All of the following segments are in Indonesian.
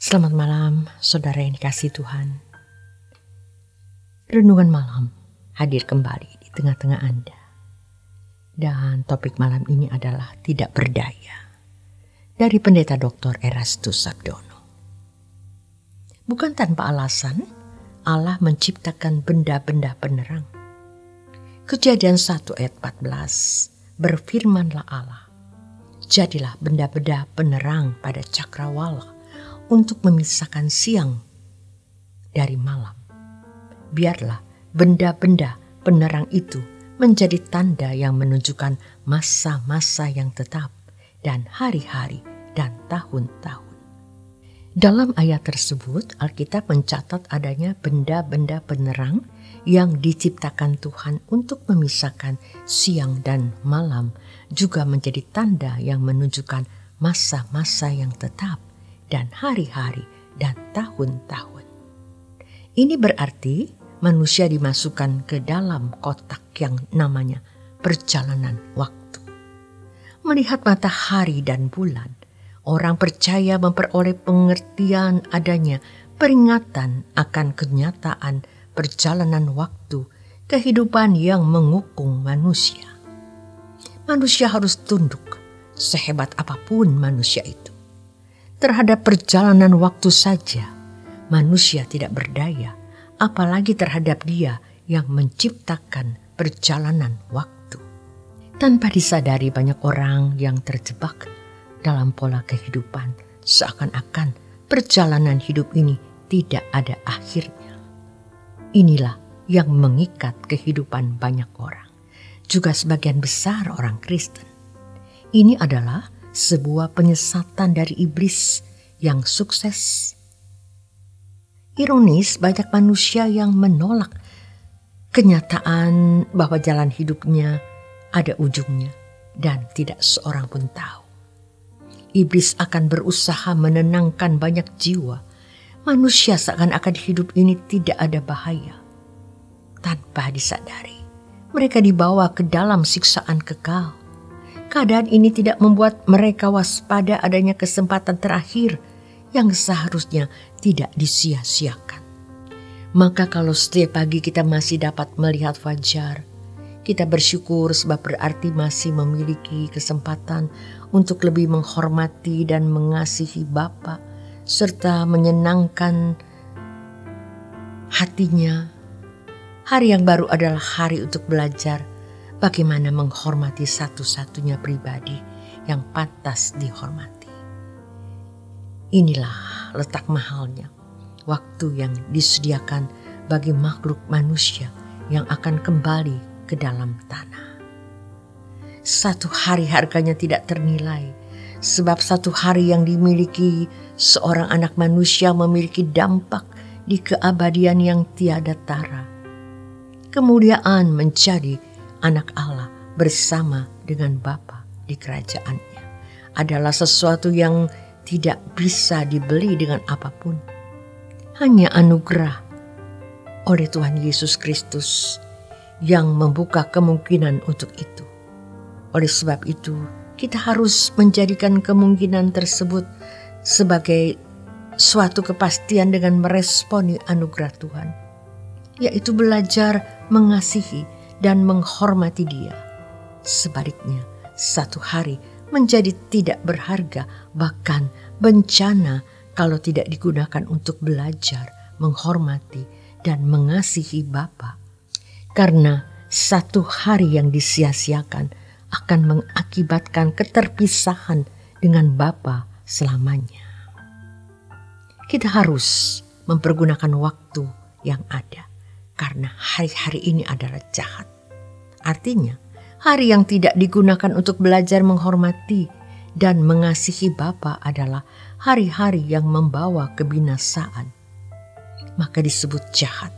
Selamat malam, saudara yang dikasihi Tuhan. Renungan malam hadir kembali di tengah-tengah Anda. Dan topik malam ini adalah tidak berdaya. Dari Pendeta Dr. Erastus Sabdono. Bukan tanpa alasan, Allah menciptakan benda-benda penerang. Kejadian 1 ayat 14, berfirmanlah Allah, jadilah benda-benda penerang pada cakrawala untuk memisahkan siang dari malam. Biarlah benda-benda penerang itu menjadi tanda yang menunjukkan masa-masa yang tetap dan hari-hari dan tahun-tahun. Dalam ayat tersebut, Alkitab mencatat adanya benda-benda penerang yang diciptakan Tuhan untuk memisahkan siang dan malam, juga menjadi tanda yang menunjukkan masa-masa yang tetap dan hari-hari dan tahun-tahun. Ini berarti manusia dimasukkan ke dalam kotak yang namanya perjalanan waktu. Melihat matahari dan bulan, orang percaya memperoleh pengertian adanya peringatan akan kenyataan perjalanan waktu kehidupan yang mengukung manusia. Manusia harus tunduk sehebat apapun manusia itu. Terhadap perjalanan waktu saja, manusia tidak berdaya, apalagi terhadap Dia yang menciptakan perjalanan waktu. Tanpa disadari, banyak orang yang terjebak dalam pola kehidupan, seakan-akan perjalanan hidup ini tidak ada akhirnya. Inilah yang mengikat kehidupan banyak orang, juga sebagian besar orang Kristen. Ini adalah sebuah penyesatan dari iblis yang sukses. Ironis, banyak manusia yang menolak kenyataan bahwa jalan hidupnya ada ujungnya dan tidak seorang pun tahu. Iblis akan berusaha menenangkan banyak jiwa. Manusia seakan-akan hidup ini tidak ada bahaya. Tanpa disadari, mereka dibawa ke dalam siksaan kekal. Keadaan ini tidak membuat mereka waspada adanya kesempatan terakhir yang seharusnya tidak disia-siakan. Maka kalau setiap pagi kita masih dapat melihat fajar, kita bersyukur sebab berarti masih memiliki kesempatan untuk lebih menghormati dan mengasihi Bapa serta menyenangkan hatinya. Hari yang baru adalah hari untuk belajar bagaimana menghormati satu-satunya pribadi yang pantas dihormati. Inilah letak mahalnya waktu yang disediakan bagi makhluk manusia yang akan kembali ke dalam tanah. Satu hari harganya tidak ternilai, sebab satu hari yang dimiliki seorang anak manusia memiliki dampak di keabadian yang tiada tara. Kemuliaan menjadi anak Allah bersama dengan Bapa di kerajaannya adalah sesuatu yang tidak bisa dibeli dengan apapun. Hanya anugerah oleh Tuhan Yesus Kristus yang membuka kemungkinan untuk itu. Oleh sebab itu, kita harus menjadikan kemungkinan tersebut sebagai suatu kepastian dengan meresponi anugerah Tuhan, yaitu belajar mengasihi dan menghormati Dia. Sebaliknya, satu hari menjadi tidak berharga, bahkan bencana kalau tidak digunakan untuk belajar, menghormati, dan mengasihi Bapa. Karena satu hari yang disia-siakan akan mengakibatkan keterpisahan dengan Bapa selamanya. Kita harus mempergunakan waktu yang ada. Karena hari-hari ini adalah jahat. Artinya, hari yang tidak digunakan untuk belajar menghormati dan mengasihi Bapa adalah hari-hari yang membawa kebinasaan. Maka disebut jahat.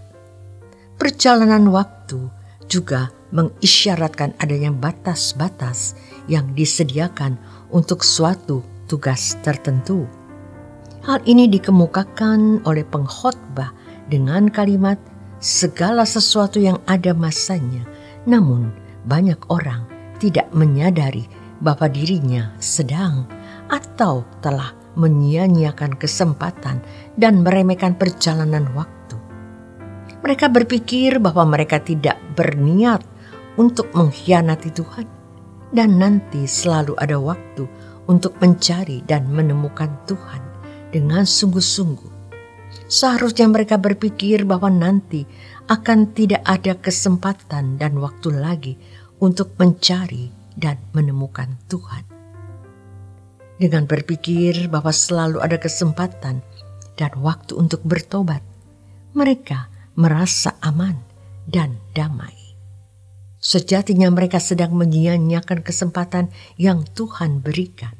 Perjalanan waktu juga mengisyaratkan adanya batas-batas yang disediakan untuk suatu tugas tertentu. Hal ini dikemukakan oleh pengkhotbah dengan kalimat segala sesuatu yang ada masanya, namun banyak orang tidak menyadari bahwa dirinya sedang atau telah menyia-nyiakan kesempatan dan meremehkan perjalanan waktu. Mereka berpikir bahwa mereka tidak berniat untuk mengkhianati Tuhan, dan nanti selalu ada waktu untuk mencari dan menemukan Tuhan dengan sungguh-sungguh. Seharusnya mereka berpikir bahwa nanti akan tidak ada kesempatan dan waktu lagi untuk mencari dan menemukan Tuhan. Dengan berpikir bahwa selalu ada kesempatan dan waktu untuk bertobat, mereka merasa aman dan damai. Sejatinya mereka sedang menyia-nyiakan kesempatan yang Tuhan berikan.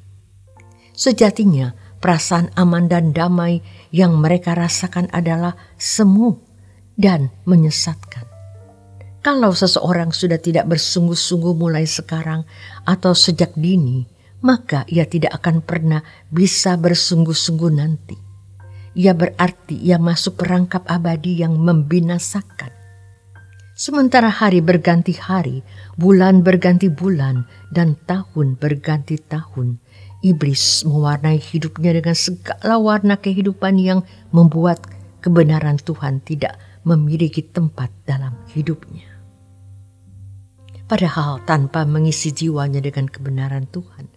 Sejatinya perasaan aman dan damai yang mereka rasakan adalah semu dan menyesatkan. Kalau seseorang sudah tidak bersungguh-sungguh mulai sekarang atau sejak dini, maka ia tidak akan pernah bisa bersungguh-sungguh nanti. Ia berarti ia masuk perangkap abadi yang membinasakan. Sementara hari berganti hari, bulan berganti bulan, dan tahun berganti tahun, iblis mewarnai hidupnya dengan segala warna kehidupan yang membuat kebenaran Tuhan tidak memiliki tempat dalam hidupnya. Padahal tanpa mengisi jiwanya dengan kebenaran Tuhan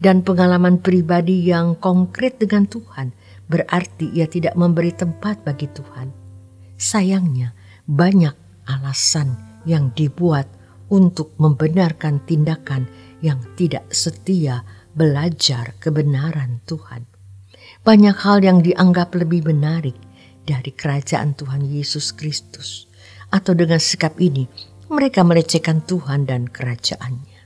dan pengalaman pribadi yang konkret dengan Tuhan, berarti ia tidak memberi tempat bagi Tuhan. Sayangnya, banyak alasan yang dibuat untuk membenarkan tindakan yang tidak setia belajar kebenaran Tuhan. Banyak hal yang dianggap lebih menarik dari kerajaan Tuhan Yesus Kristus. Atau dengan sikap ini, mereka melecehkan Tuhan dan kerajaannya.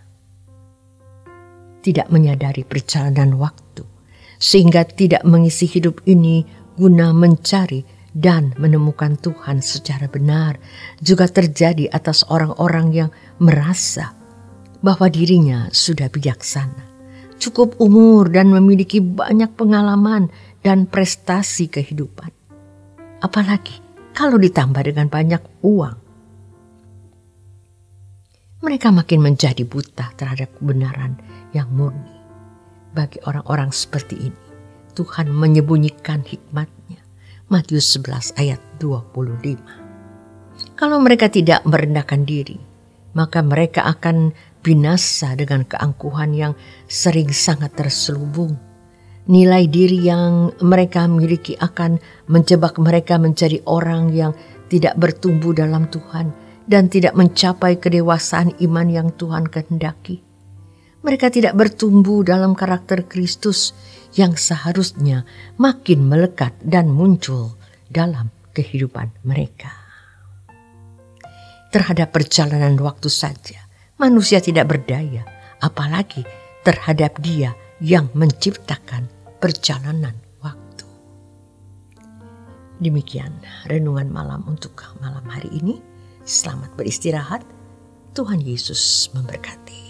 Tidak menyadari perjalanan waktu, sehingga tidak mengisi hidup ini guna mencari dan menemukan Tuhan secara benar, juga terjadi atas orang-orang yang merasa bahwa dirinya sudah bijaksana, cukup umur dan memiliki banyak pengalaman dan prestasi kehidupan. Apalagi kalau ditambah dengan banyak uang. Mereka makin menjadi buta terhadap kebenaran yang murni. Bagi orang-orang seperti ini, Tuhan menyembunyikan hikmat-Nya. Matius 11 ayat 25. Kalau mereka tidak merendahkan diri, maka mereka akan binasa dengan keangkuhan yang sering sangat terselubung. Nilai diri yang mereka miliki akan menjebak mereka menjadi orang yang tidak bertumbuh dalam Tuhan dan tidak mencapai kedewasaan iman yang Tuhan kehendaki. Mereka tidak bertumbuh dalam karakter Kristus yang seharusnya makin melekat dan muncul dalam kehidupan mereka. Terhadap perjalanan waktu saja, manusia tidak berdaya, apalagi terhadap Dia yang menciptakan perjalanan waktu. Demikian renungan malam untuk malam hari ini. Selamat beristirahat. Tuhan Yesus memberkati.